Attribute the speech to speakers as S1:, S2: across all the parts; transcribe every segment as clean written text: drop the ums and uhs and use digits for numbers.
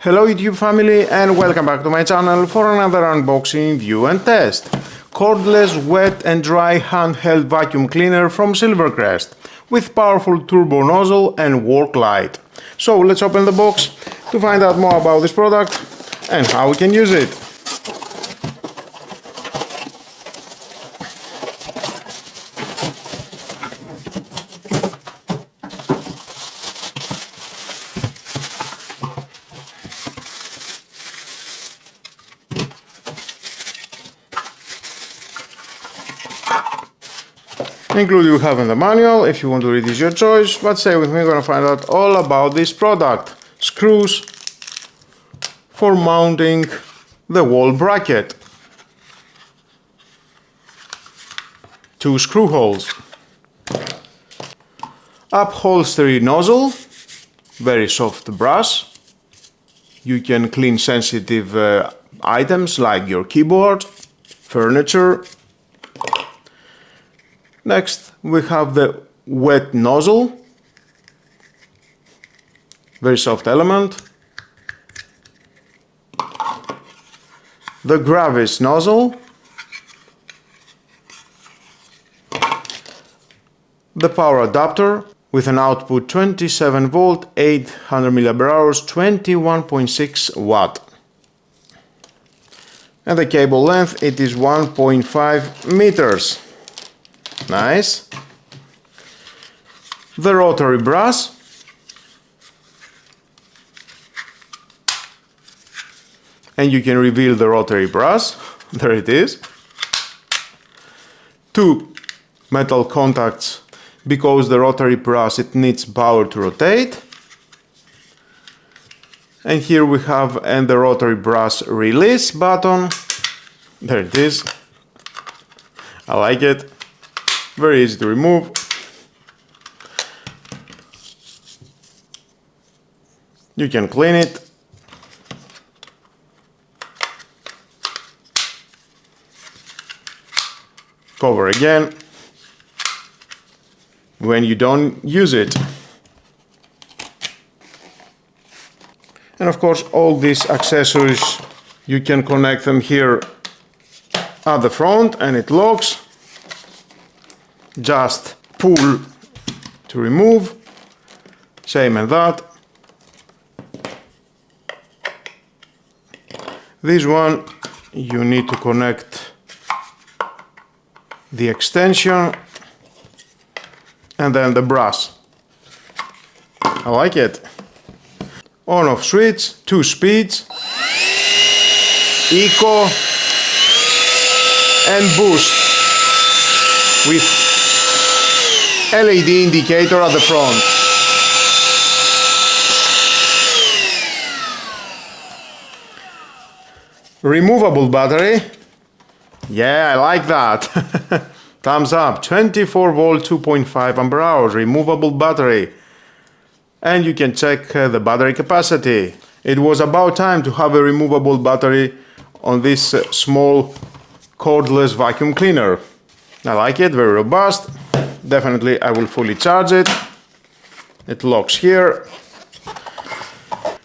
S1: Hello YouTube family and welcome back to my channel for another unboxing, review and test. Cordless wet and dry handheld vacuum cleaner from Silvercrest with powerful turbo nozzle and work light. So let's open the box to find out more about this product and how we can use it. Include you have in the manual, if you want to read is your choice, but stay with me, we're gonna find out all about this product. Screws for mounting the wall bracket. 2 screw holes. Upholstery nozzle, very soft brass. You can clean sensitive items like your keyboard, furniture. Next, we have the wet nozzle, very soft element. The Gravis nozzle. The power adapter with an output 27 volt, 800 mAh, 21.6 watt. And the cable length, it is 1.5 meters. Nice. The rotary brass. And you can reveal the rotary brass. There it is. 2 metal contacts because the rotary brass, it needs power to rotate. And here we have the rotary brass release button. There it is. I like it. Very easy to remove. You can clean it. Cover again when you don't use it. And of course all these accessories, you can connect them here at the front and it locks. Just pull to remove, same as that. This one you need to connect the extension and then the brass. I like it. On off switch, 2 speeds, eco and boost with LED indicator at the front. Removable battery. Yeah, I like that. Thumbs up. 24 volt, 2.5 ampere hours. Removable battery. And you can check the battery capacity. It was about time to have a removable battery on this small cordless vacuum cleaner. I like it, very robust. Definitely I will fully charge it. It locks here.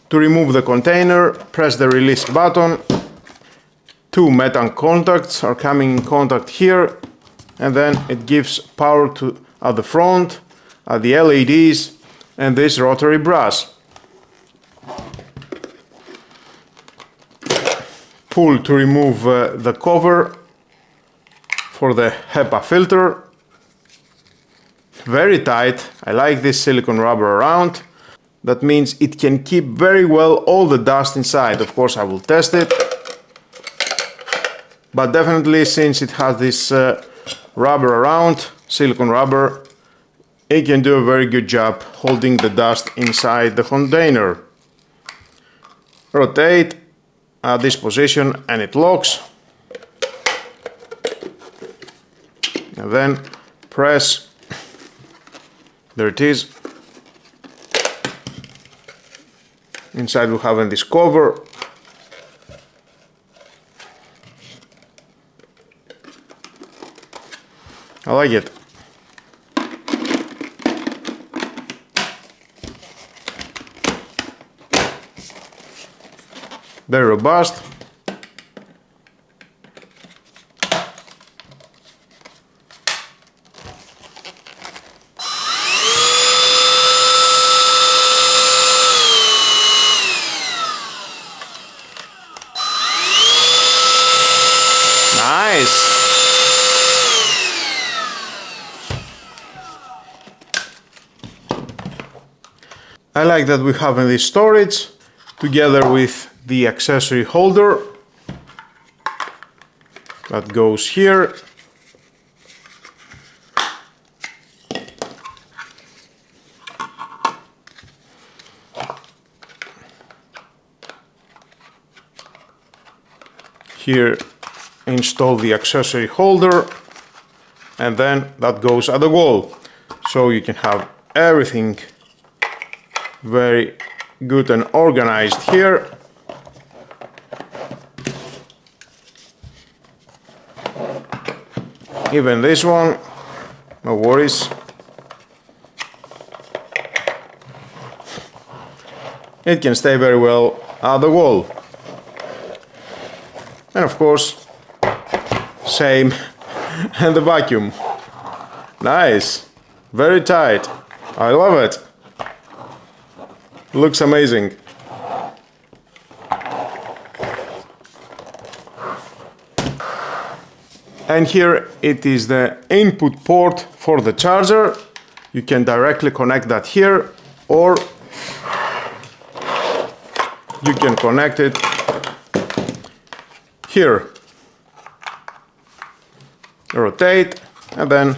S1: To remove the container, press the release button. 2 metal contacts are coming in contact here, and then it gives power to at the front, at the LEDs and this rotary brass. Pull to remove the cover for the HEPA filter. Very tight. I like this silicone rubber around. That means it can keep very well all the dust inside. Of course I will test it. But definitely since it has this rubber around, silicone rubber, it can do a very good job holding the dust inside the container. Rotate at this position and it locks. And then press. There it is. Inside we have this cover. I like it. very robust. Nice. I like that we have this storage together with the accessory holder that goes here. Here install the accessory holder, and then that goes at the wall, so you can have everything very good and organized here. Even this one, no worries. It can stay very well at the wall. And of course, same and the vacuum. Nice, very tight. I love it. Looks amazing. And here it is the input port for the charger. You can directly connect that here, or you can connect it here. Rotate, and then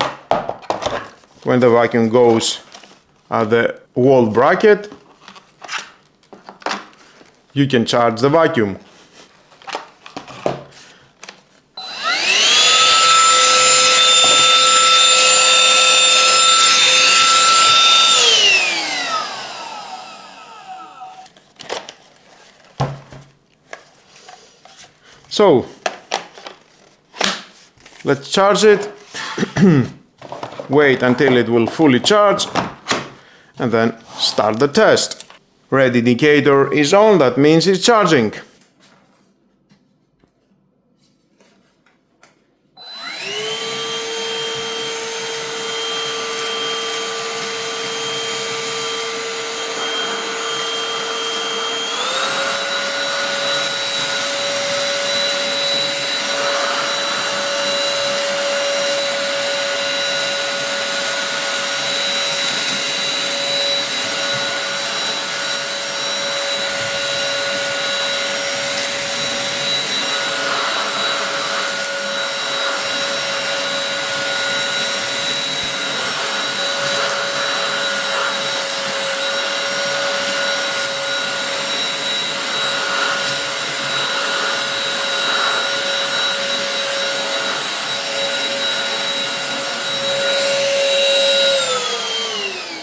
S1: when the vacuum goes at the wall bracket, you can charge the vacuum. So let's charge it, wait until it will fully charge, and then start the test. Red indicator is on, that means it's charging.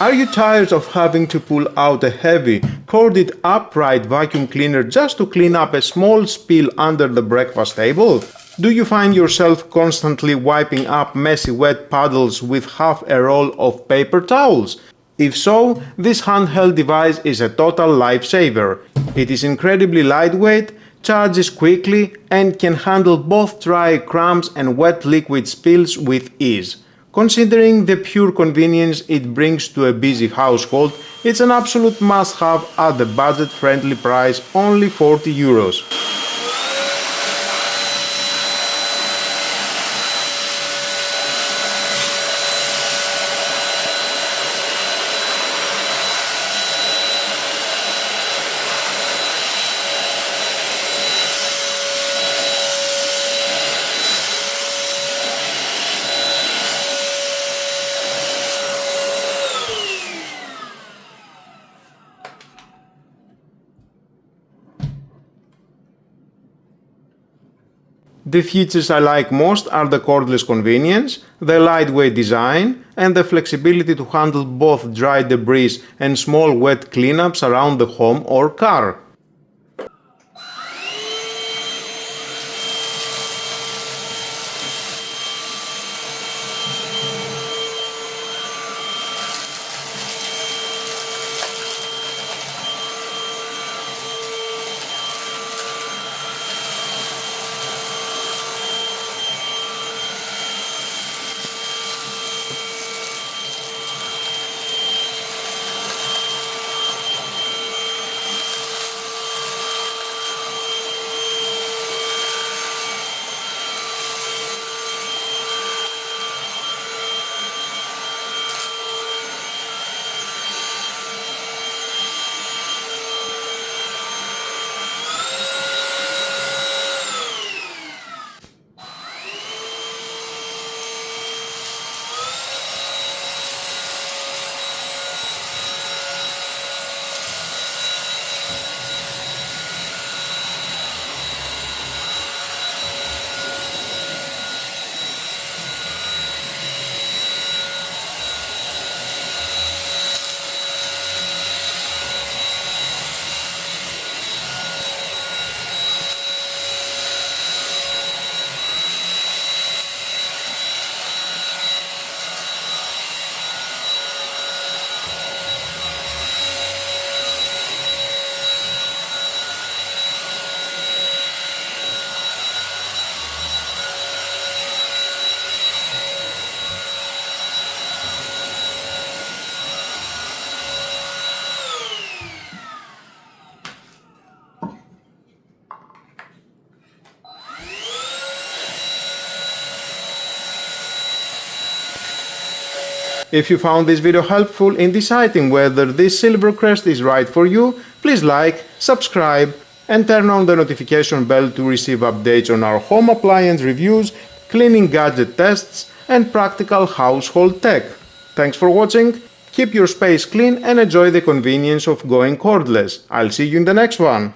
S1: Are you tired of having to pull out a heavy, corded upright vacuum cleaner just to clean up a small spill under the breakfast table? Do you find yourself constantly wiping up messy wet puddles with half a roll of paper towels? If so, this handheld device is a total lifesaver. It is incredibly lightweight, charges quickly, and can handle both dry crumbs and wet liquid spills with ease. Considering the pure convenience it brings to a busy household, it's an absolute must-have at the budget-friendly price, only 40 euros. The features I like most are the cordless convenience, the lightweight design, and the flexibility to handle both dry debris and small wet cleanups around the home or car. If you found this video helpful in deciding whether this Silvercrest is right for you, please like, subscribe, and turn on the notification bell to receive updates on our home appliance reviews, cleaning gadget tests, and practical household tech. Thanks for watching, keep your space clean and enjoy the convenience of going cordless. I'll see you in the next one.